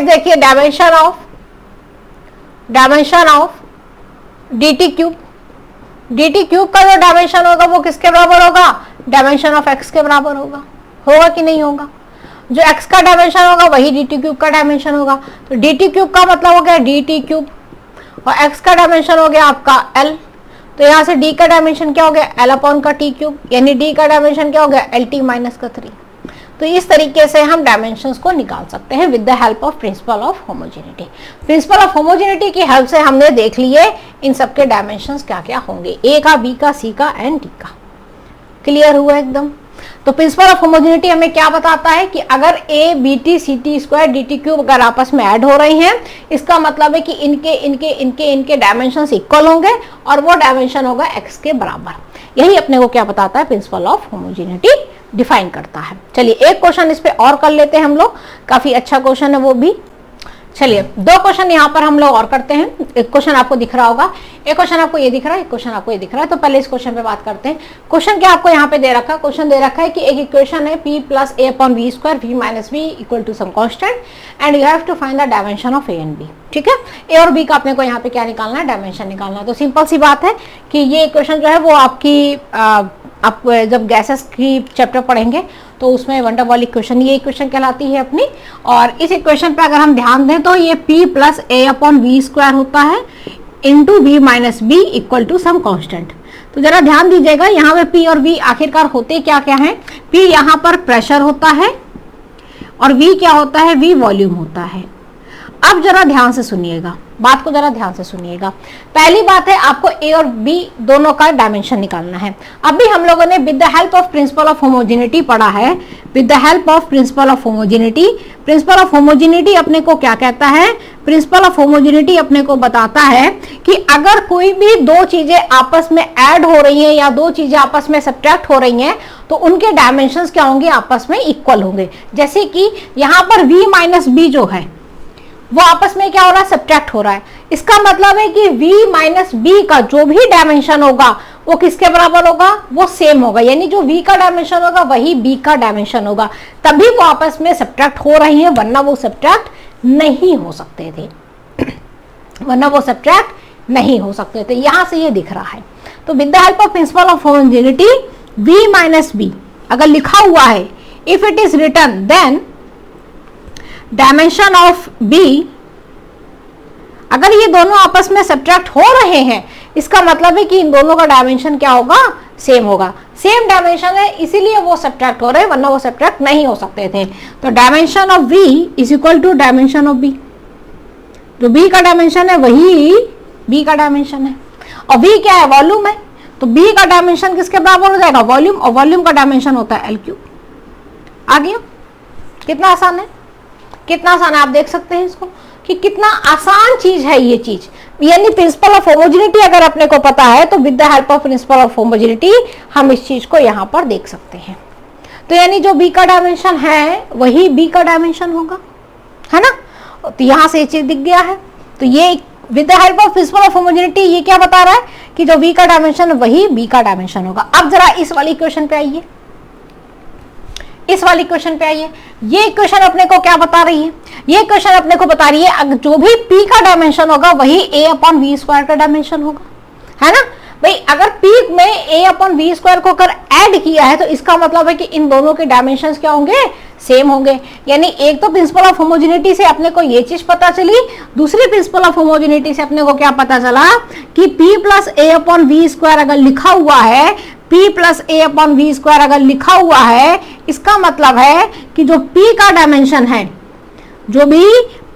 Speaker 1: देखिए dimension of dt cube. dt cube का जो dimension होगा वो किसके बराबर होगा, डायमेंशन ऑफ x के बराबर होगा कि नहीं होगा। जो x का डायमेंशन होगा वही dt क्यूब का डायमेंशन होगा। तो dt क्यूब का मतलब हो गया dt क्यूब, और x का डायमेंशन हो गया आपका l। तो यहाँ से d का डायमेंशन क्या हो गया, l अपॉन का t क्यूब, यानी d का डायमेंशन क्या हो गया, lt माइनस का 3। तो इस तरीके से हम डायमेंशंस को निकाल सकते हैं with the help of principle of homogeneity. Principal of homogeneity की हेल्प से हमने देख लिए इन सबके डायमेंशंस क्या क्या होंगे, a का, b का, c का एंड d का। क्लियर हुआ एकदम। तो प्रिंसिपल ऑफ होमोजेनिटी हमें क्या बताता है कि अगर a bt ct square dt cube अगर आपस में ऐड हो रही हैं, इसका मतलब है कि इनके डायमेंशंस इक्वल होंगे और वो डायमेंशन होगा x के बराबर। यही अपने को क्या बताता है, प्रिंसिपल ऑफ होमोजेनिटी डिफाइन करता है। चलिए एक क्वेश्चन इस पे और कर लेते हैं हम लोग, काफी अच्छा क्वेश्चन है वो भी। चलिए दो क्वेश्चन यहाँ पर हम लोग और करते हैं। एक क्वेश्चन आपको दिख रहा होगा, एक क्वेश्चन आपको ये दिख रहा है, एक क्वेश्चन आपको ये दिख रहा है। तो पहले इस क्वेश्चन पे बात करते हैं। क्वेश्चन क्या आपको यहाँ पे दे रखा है, क्वेश्चन दे रखा है कि एक इक्वेशन है p plus a upon v square v minus b equal to some constant and you have to find the dimension of a and b। ठीक है, a और b का अपने को यहाँ पे क्या निकालना है, डायमेंशन निकालना है। तो सिंपल सी बात है कि ये इक्वेशन जो है वो आपकी आप जब गैसेस की चैप्टर पढ़ेंगे तो उसमें वंडर वॉल इक्वेशन, ये इक्वेशन कहलाती है अपनी। और इस इक्वेशन पे अगर हम ध्यान दें तो ये p plus a upon V square होता है into v minus B equal to some constant. तो जरा ध्यान दीजिएगा, यहाँ पे p और v आखिरकार होते क्या क्या हैं। p यहाँ पर प्रेशर होता है और v क्या होता है, v वॉल्यूम होता है। अब जरा ध्यान से सुनिएगा, बात को जरा ध्यान से सुनिएगा। पहली बात है, आपको a और b दोनों का डायमेंशन निकालना है। अभी हम लोगों ने with the help of principle of homogeneity पढ़ा है। With the help of principle of homogeneity, principal of homogeneity अपने को क्या कहता है, प्रिंसिपल ऑफ होमोजेनिटी अपने को बताता है कि अगर कोई भी दो चीजें आपस में ऐड हो रही हैं या दो चीजें आपस में सब्ट्रैक्ट हो रही हैं तो उनके डायमेंशंस क्या होंगे, आपस में इक्वल होंगे। जैसे कि यहाँ पर v माइनस बी जो है वो आपस में क्या हो रहा है, सब्ट्रैक्ट हो रहा है। इसका मतलब है कि v माइनस बी का जो भी डायमेंशन होगा वो किसके बराबर होगा, वो सेम होगा। यानी जो v का डायमेंशन होगा वही b का डायमेंशन होगा, तभी वो आपस में सब्ट्रैक्ट हो रही है, वरना वो सब्ट्रैक्ट नहीं हो सकते थे वरना वो सब्ट्रैक्ट नहीं हो सकते थे। यहां से ये दिख रहा है। तो with the help of principle of homogeneity v minus B अगर लिखा हुआ है, if it is written then dimension of b, अगर ये दोनों आपस में सब्ट्रैक्ट हो रहे हैं इसका मतलब है कि इन दोनों का डायमेंशन क्या होगा, सेम होगा। सेम डायमेंशन है इसीलिए वो सब्ट्रैक्ट हो रहे हैं, वरना वो सब्ट्रैक्ट नहीं हो सकते थे। तो dimension of v is equal to dimension of b। जो b का डायमेंशन है वही b का डायमेंशन है, और v क्या है, वॉल्यूम है। तो b का डायमेंशन किसके बराबर हो जाएगा, वॉल्यूम, और वॉल्यूम का डायमेंशन होता है l क्यूब। आ गया? कितना आसान है, कितना आसान है। आप देख सकते हैं इसको कि कितना आसान चीज है ये चीज। यानी प्रिंसिपल ऑफ होमोजेनिटी अगर अपने को पता है तो with the help of principle of homogeneity हम इस चीज को यहाँ पर देख सकते हैं। तो यानी जो b का डायमेंशन है वही b का डायमेंशन होगा, है ना। तो यहाँ से ये चीज दिख गया है। तो ये with the help of principle of homogeneity ये क्या बता रहा है कि जो v का डायमेंशन वही b का डायमेंशन होगा। अब जरा इस वाली इक्वेशन पे आइए, इस वाली क्वेश्चन पे आइए। ये इक्वेशन अपने को क्या बता रही है, ये क्वेश्चन अपने को बता रही है जो भी p का डायमेंशन होगा वही a अपॉन वी स्क्वायर का डायमेंशन होगा, है ना भाई। अगर p में a अपॉन वी स्क्वायर को अगर ऐड किया है तो इसका मतलब है कि इन दोनों के डायमेंशंस क्या होंगे, सेम होंगे। यानी एक तो प्रिंसिपल ऑफ होमोजेनिटी से अपने को ये चीज पता चली, दूसरी प्रिंसिपल ऑफ होमोजेनिटी से अपने को क्या पता चला कि p plus a upon V square अगर लिखा हुआ है, p plus a upon V square अगर लिखा हुआ है, इसका मतलब है कि जो p का डायमेंशन है, जो भी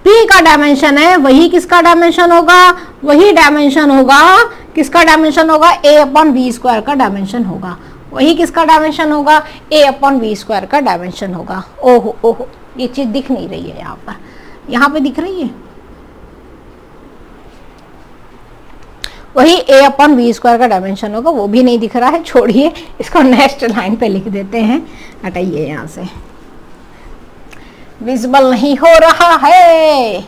Speaker 1: p का डायमेंशन है वही किसका डायमेंशन होगा, वही डायमेंशन होगा, किसका डायमेंशन होगा, a अपॉन वी स्क्वायर का डायमेंशन होगा। वही किसका डायमेंशन होगा, a अपॉन वी स्क्वायर का डायमेंशन होगा। ओहो ओहो, ये चीज दिख नहीं रही है यहाँ पर, यहाँ पे दिख रही है वही a अपॉन वी स्क्वायर का डायमेंशन होगा, वो भी नहीं दिख रहा है। छोड़िए, इसको नेक्स्ट लाइन पे लिख देते हैं। हटाइए यहाँ से, विजिबल नहीं हो रहा है।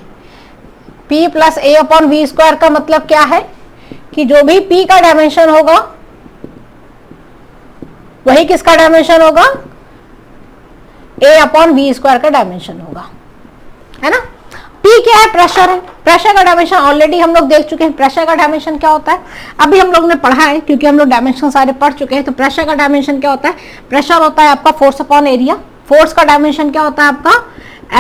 Speaker 1: p plus a upon V square का मतलब क्या है कि जो भी p का डायमेंशन होगा वही किसका डायमेंशन होगा, a अपॉन वी स्क्वायर का डायमेंशन होगा, है ना। p क्या है, प्रेशर है। प्रेशर का डायमेंशन ऑलरेडी हम लोग देख चुके हैं। प्रेशर का डायमेंशन क्या होता है अभी हम लोग ने पढ़ा है, क्योंकि हम लोग डायमेंशन सारे पढ़ चुके हैं। तो प्रेशर का डायमेंशन क्या होता है, प्रेशर होता है आपका फोर्स अपॉन एरिया। फोर्स का डायमेंशन क्या होता है आपका,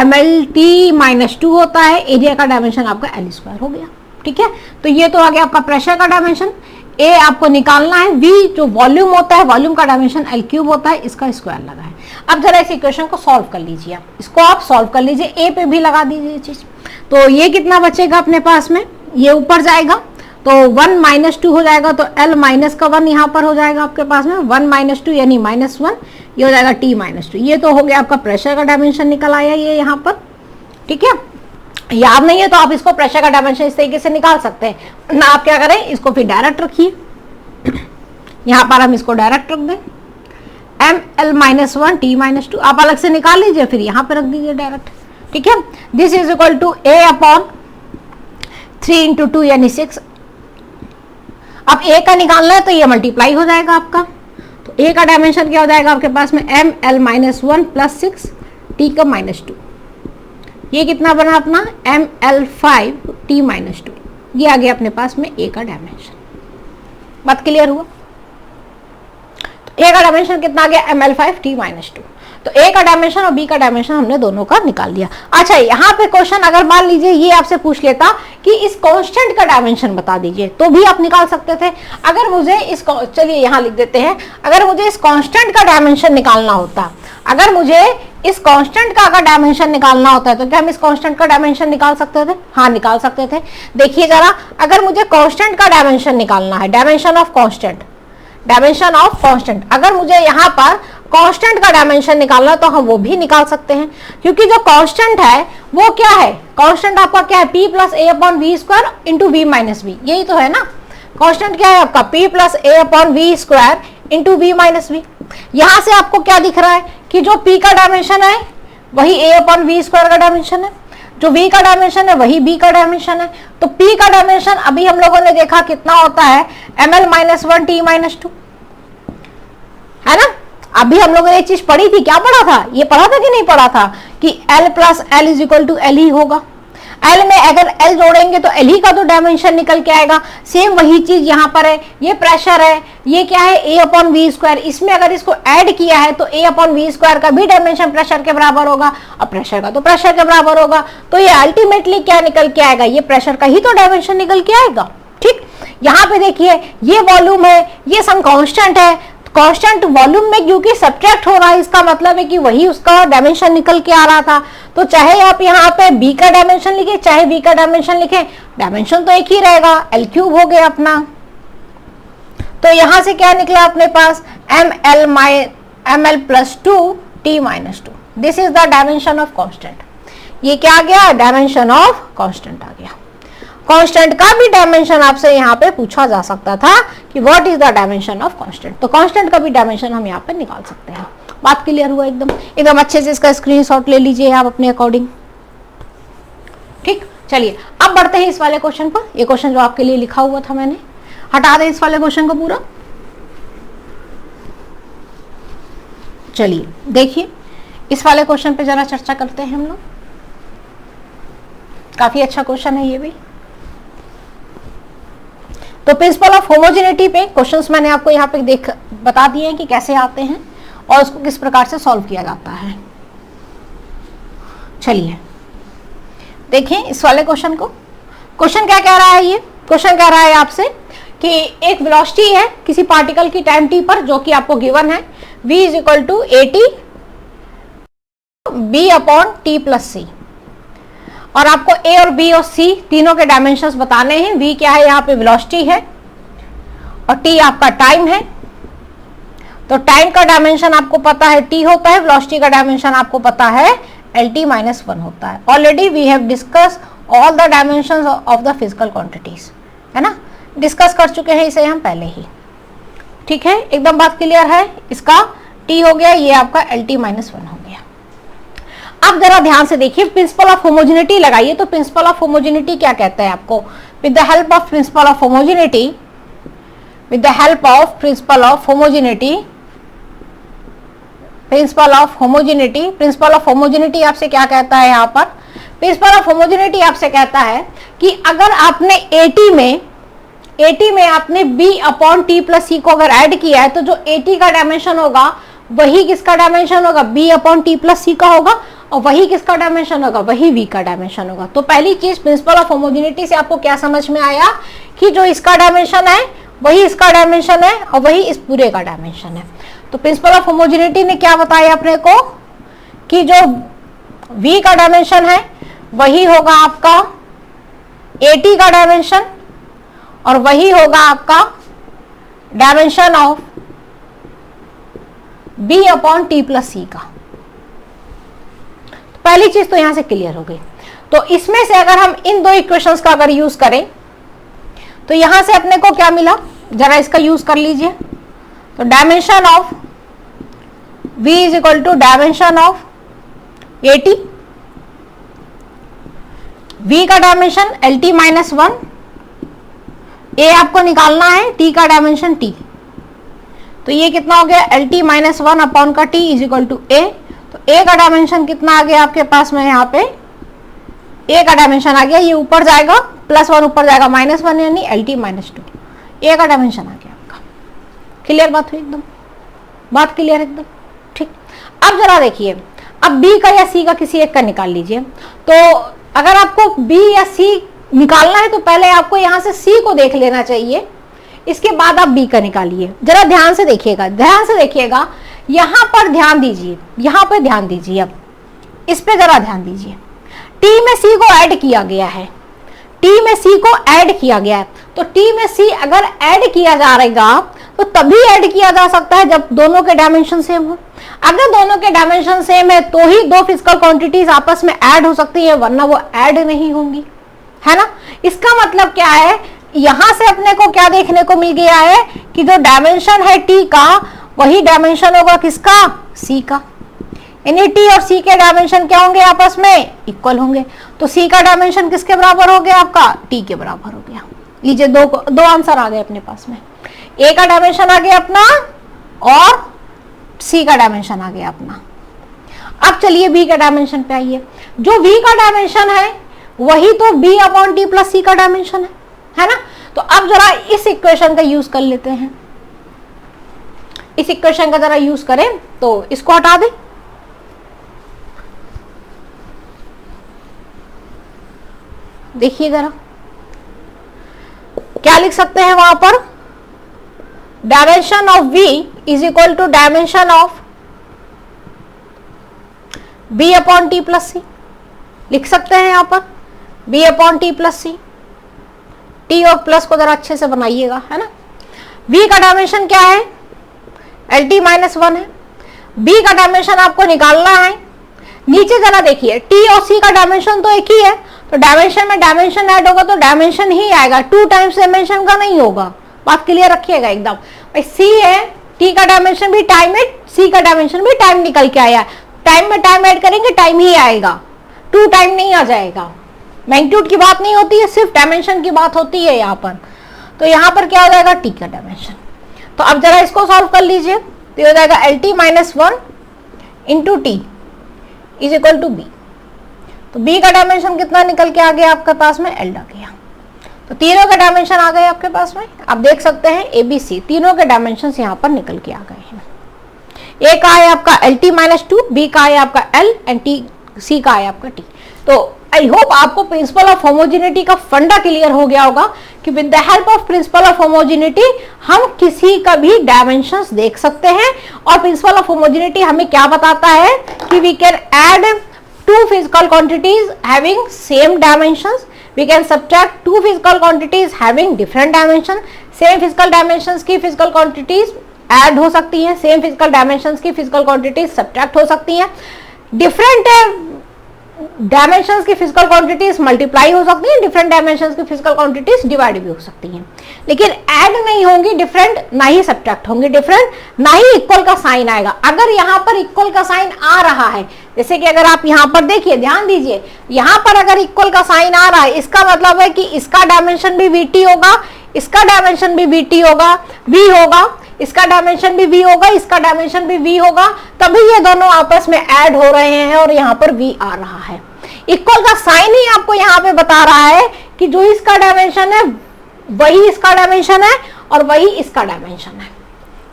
Speaker 1: mlt-2 होता है। एरिया का डायमेंशन आपका l स्क्वायर हो गया, ठीक है। तो ये तो आ गया आपका प्रेशर का डायमेंशन। a आपको निकालना है, v जो वॉल्यूम होता है, वॉल्यूम का डायमेंशन l क्यूब होता है, इसका स्क्वायर लगा है। अब जरा इस इक्वेशन को सॉल्व कर लीजिए, आप इसको आप सॉल्व कर लीजिए, a पे भी लगा दीजिए ये चीज। तो ये कितना बचेगा अपने पास में, ये ऊपर जाएगा तो 1 माइनस 2 हो जाएगा, तो l माइनस का 1 यहाँ पर हो जाएगा आपके पास में। 1 माइनस 2 यानी -1, ये हो जाएगा t माइनस 2। ये तो हो गया आपका प्रेशर का डायमेंशन निकल आया ये यहाँ पर, ठीक है। याद नहीं है तो आप इसको प्रेशर का डायमेंशन इस तरीके से निकाल सकते हैं ना। आप क्या करें, इसको फिर डायरेक्ट रखिए, यहाँ पर हम इसको डायरेक्ट रख दें, ml-1 t माइनस 2 आप अलग से निकाल लीजिए, फिर यहाँ पे रख दीजिए डायरेक्ट, ठीक है। This is equal to a upon 3 into 2 यानी 6। अब a का निकालना है तो ये मल्टीप्लाई हो जाएगा आपका। तो a का डायमेंशन क्या हो जाएगा आपके पास में, ml-1 प्लस 6 t का -2। ये कितना बना अपना, ml5 t माइनस 2। ये आ गया अपने पास में a का डायमेंशन। बात क्लियर हुआ। तो a का डायमेंशन कितना आ गया, ml5 t माइनस 2। तो a का डायमेंशन और b का डायमेंशन हमने दोनों का निकाल लिया। अच्छा, यहाँ पे क्वेश्चन अगर मान लीजिए ये आपसे पूछ लेता कि इस कांस्टेंट का डायमेंशन बता दीजिए, तो भी आप निकाल सकते थे। अगर मुझे इस, चलिए यहाँ लिख देते हैं, अगर मुझे इस कांस्टेंट का डायमेंशन निकालना होता, अगर मुझे इस कांस्टेंट का अगर डायमेंशन निकालना होता है तो क्या हम इस कांस्टेंट का डायमेंशन निकाल सकते थे? हाँ, निकाल सकते थे। देखिए जरा, अगर मुझे कांस्टेंट का डायमेंशन निकालना है, डायमेंशन ऑफ कांस्टेंट, अगर मुझे यहाँ पर कांस्टेंट का डायमेंशन निकालना तो हम वो भी निकाल सकते हैं, क्योंकि जो कांस्टेंट है वो क्या है? कांस्टेंट आपका क्या है? p plus A upon V square into V minus V, यही तो है ना। कांस्टेंट क्या है आपका? p plus A upon V square into V minus V. यहां से आपको क्या दिख रहा है कि जो p का डायमेंशन है वही a अपॉन वी स्क्वायर का डायमेंशन है, जो v का डायमेंशन है वही b का डायमेंशन है। तो p का डायमेंशन अभी हम लोगों ने देखा कितना होता है? ml माइनस 1 t माइनस 2, है ना। अभी हम लोगों ने एक चीज पढ़ी थी, क्या पढ़ा था? ये पढ़ा था कि नहीं पढ़ा था कि l plus L is equal to L ही होगा। L में अगर L जोड़ेंगे तो L ही का तो डायमेंशन निकल के आएगा। सेम वही चीज यहाँ पर है, ये प्रेशर है, ये क्या है? A upon V square. इसमें अगर इसको ऐड किया है तो A अपॉन वी स्क्वायर का भी डायमेंशन प्रेशर के बराबर होगा और प्रेशर का तो प्रेशर के बराबर होगा। तो ये अल्टीमेटली क्या निकल के आएगा? ये प्रेशर का ही तो डायमेंशन निकल के आएगा। ठीक, यहाँ पे देखिए ये वॉल्यूम है, ये सम कांस्टेंट है। कांस्टेंट वॉल्यूम में क्योंकि सब्ट्रैक्ट हो रहा है, इसका मतलब है कि वही उसका डायमेंशन निकल के आ रहा था। तो चाहे आप यहाँ पे b का डायमेंशन लिखे चाहे v का डायमेंशन लिखे, डायमेंशन तो एक ही रहेगा, l क्यूब हो गया अपना। तो यहां से क्या निकला अपने पास? ml plus 2 t minus 2, this is the dimension of constant. ये क्या आ गया? डायमेंशन ऑफ कांस्टेंट आ गया। कांस्टेंट का भी डायमेंशन आपसे यहाँ पे पूछा जा सकता था कि what is the dimension of constant, तो कांस्टेंट का भी डायमेंशन हम यहाँ पे निकाल सकते हैं। बात क्लियर हुआ? एकदम अच्छे से इसका स्क्रीनशॉट ले लीजिए आप अपने अकॉर्डिंग। ठीक, चलिए अब बढ़ते हैं इस वाले क्वेश्चन पर। ये क्वेश्चन जो आपके लिए लिखा हुआ था मैंने, हटा दें इस वाले क्वेश्चन को पूरा। चलिए देखिए इस वाले क्वेश्चन पे जरा चर्चा करते हैं हम लोग। काफी अच्छा क्वेश्चन है ये भी। तो प्रिंसिपल ऑफ होमोजेनिटी पे क्वेश्चंस मैंने आपको यहाँ पे बता दिए हैं कि कैसे आते हैं और उसको किस प्रकार से सॉल्व किया जाता है। चलिए देखें इस वाले क्वेश्चन को। क्वेश्चन क्या कह रहा है? ये क्वेश्चन कह रहा है आपसे कि एक वेलोसिटी है किसी पार्टिकल की टाइम t पर, जो कि आपको गिवन है, v is equal to at b upon t plus c, और आपको a और b और c तीनों के डायमेंशंस बताने हैं। v क्या है? यहाँ पे वेलोसिटी है और t आपका टाइम है। तो टाइम का डायमेंशन आपको पता है t होता है, वेलोसिटी का डायमेंशन आपको पता है lt माइनस 1 होता है। Already we have discuss all the dimensions of the physical quantities, है ना, डिस्कस कर चुके हैं इसे हम पहले ही। ठीक है, एकदम बात क्लियर है। इसका t हो गया, ये आपका lt माइनस 1 हो गया। अब जरा ध्यान से देखिए, प्रिंसिपल ऑफ होमोजेनिटी लगाइए। तो प्रिंसिपल ऑफ होमोजेनिटी क्या कहता है आपको? With the help of principle of homogeneity, with the help of principle of homogeneity, principal of homogeneity, principal of homogeneity आपसे क्या कहता है? यहाँ पर प्रिंसिपल ऑफ होमोजेनिटी आपसे कहता है कि अगर आपने AT में आपने b upon t plus c को अगर ऐड किया है तो जो AT का डायमेंशन होगा वही किसका डायमेंशन होगा? b upon t plus c का होगा, और वही किसका डायमेंशन होगा? वही v का डायमेंशन होगा। तो पहली चीज प्रिंसिपल ऑफ होमोजेनिटी से आपको क्या समझ में आया कि जो इसका डायमेंशन है वही इसका डायमेंशन है और वही इस पूरे का डायमेंशन है। तो प्रिंसिपल ऑफ होमोजेनिटी ने क्या बताया अपने को कि जो v का डायमेंशन है वही होगा आपका AT का डायमेंशन और वही होगा आपका dimension of b upon t plus c का। तो पहली चीज तो यहां से क्लियर हो गई। तो इसमें से अगर हम इन दो इक्वेशंस का अगर यूज करें तो यहां से अपने को क्या मिला? जरा इसका यूज कर लीजिए। तो dimension of v is equal to dimension of AT, v का डायमेंशन LT माइनस 1, a आपको निकालना है t का डायमेंशन t। तो ये कितना हो गया? LT माइनस 1 अपॉन का t is equal to a। तो a का डायमेंशन कितना आ गया आपके पास में? यहाँ पे a का डायमेंशन आ गया, ये ऊपर जाएगा प्लस 1 ऊपर जाएगा माइनस 1, यानी LT माइनस 2, a का डायमेंशन आ गया आपका। क्लियर बात हुई? एकदम बात क्लियर एकदम। ठीक, अब जरा देखिए, अब b का या c का किसी एक का निकाल लीजिए। तो अगर आपको b या c निकालना है तो पहले आपको यहां से c को देख लेना चाहिए, इसके बाद आप b का निकालिए। जरा ध्यान से देखिएगा, ध्यान से देखिएगा यहां पर ध्यान दीजिए, यहां पर ध्यान दीजिए, अब इस पे जरा ध्यान दीजिए। टी में सी को ऐड किया गया है, टी में सी को ऐड किया गया है, तो टी में सी अगर ऐड किया जा रहेगा तो तभी ऐड किया जा सकता है जब दोनों के डायमेंशन सेम हो। अगर दोनों के डायमेंशन सेम है तो ही दो फिजिकल क्वांटिटीज आपस में ऐड हो सकती है, वरना वो ऐड नहीं होंगी, है ना। इसका मतलब क्या है, यहां से अपने को क्या देखने को मिल गया है कि जो डायमेंशन है टी का वही डायमेंशन होगा किसका, सी का। यानी टी और सी के डायमेंशन क्या होंगे, आपस में इक्वल होंगे। तो सी का डायमेंशन किसके बराबर हो गया, आपका टी के बराबर हो गया। लीजिए दो आंसर आ गए अपने पास में, ए का डायमेंशन आ गया अपना और सी का डायमेंशन आ गया अपना। अब चलिए बी का डायमेंशन पे आइए। जो बी का डायमेंशन है वही तो बी अपॉन टी प्लस सी का डायमेंशन है ना। तो अब जरा इस इक्वेशन का यूज कर लेते हैं, इस इक्वेशन का जरा यूज करें तो इसको हटा दें, देखिए जरा क्या लिख सकते हैं वहां पर, dimension of V is equal to dimension of B upon T plus C, लिख सकते हैं यहां पर B upon T plus C. T और प्लस को जरा अच्छे से बनाइएगा, है ना। V का डायमेंशन क्या है, LT माइनस 1 है। B का डायमेंशन आपको निकालना है। नीचे जरा देखिए, T और C का डायमेंशन तो एक ही है, तो डायमेंशन में डायमेंशन ऐड होगा तो डायमेंशन ही आएगा, 2 टाइम्स डायमेंशन का नहीं होगा। बात क्लियर रखिएगा एकदम। भाई सी है, टी का डायमेंशन भी टाइम है, सी का डायमेंशन भी टाइम निकल के आया। टाइम में टाइम ऐड करेंगे टाइम ही आएगा, 2 टाइम नहीं आ जाएगा। मैग्नीट्यूड की बात नहीं होती है, सिर्फ डायमेंशन की बात होती है यहाँ पर। तो यहाँ पर क्या हो जाएगा, टी का डायमेंशन। तो अब जरा इसको सॉल्व कर लीजिए, तो हो जाएगा L T minus 1 into T is equal to B. तो बी का डायमेंशन कितना निकल के आ गया आपके पास में, एल आ गया। तो तीनों के डायमेंशन आ गए आपके पास में। आप देख सकते हैं ए बी सी तीनों के डायमेंशन यहाँ पर निकल के आ गए हैं। ए का है आपका एल टी माइनस 2, बी का है आपका एल एंड टी, सी का है आपका टी। तो आई होप आपको प्रिंसिपल ऑफ होमोजेनिटी का फंडा क्लियर हो गया होगा कि with the help of principle of homogeneity हम किसी का भी डायमेंशंस देख सकते हैं। और प्रिंसिपल ऑफ होमोजेनिटी हमें क्या बताता है कि we can add 2 physical quantities having same dimensions, we can subtract 2 physical quantities having different dimension। same physical dimensions की physical quantities add हो सकती हैं, same physical dimensions की physical quantities subtract हो सकती हैं, different डायमेंशंस की फिजिकल क्वांटिटीज मल्टीप्लाई हो सकती हैं, डिफरेंट डायमेंशंस की फिजिकल क्वांटिटीज डिवाइड भी हो सकती हैं, लेकिन ऐड नहीं होंगी डिफरेंट, ना ही सब्ट्रैक्ट होंगे डिफरेंट, ना ही इक्वल का साइन आएगा। अगर यहाँ पर इक्वल का साइन आ रहा है, जैसे कि अगर आप यहाँ पर देखिए, ध्यान दीजिए, यहाँ पर अगर इक्वल का साइन आ रहा है इसका मतलब है कि इसका डायमेंशन भी VT होगा, इसका डायमेंशन भी VT होगा, V होगा, इसका डायमेंशन भी V होगा, इसका डायमेंशन भी V होगा, तभी ये दोनों आपस में ऐड हो रहे हैं और यहाँ पर V आ रहा है। इक्वल का साइन ही आपको यहाँ पे बता रहा है कि जो इसका डायमेंशन है वही इसका डायमेंशन है और वही इसका डायमेंशन है।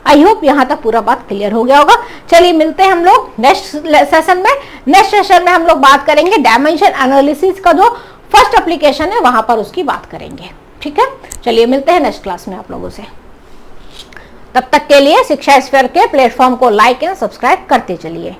Speaker 1: आई होप यहाँ तक पूरा बात क्लियर हो गया होगा। चलिए मिलते हैं हम लोग नेक्स्ट सेशन में। नेक्स्ट सेशन में हम लोग बात करेंगे डायमेंशन एनालिसिस का जो फर्स्ट एप्लीकेशन है वहां पर उसकी बात करेंगे। ठीक है, चलिए मिलते हैं नेक्स्ट क्लास में आप लोगों से। तब तक के लिए शिक्षा स्फीयर के प्लेटफॉर्म को लाइक एंड सब्सक्राइब करते चलिए।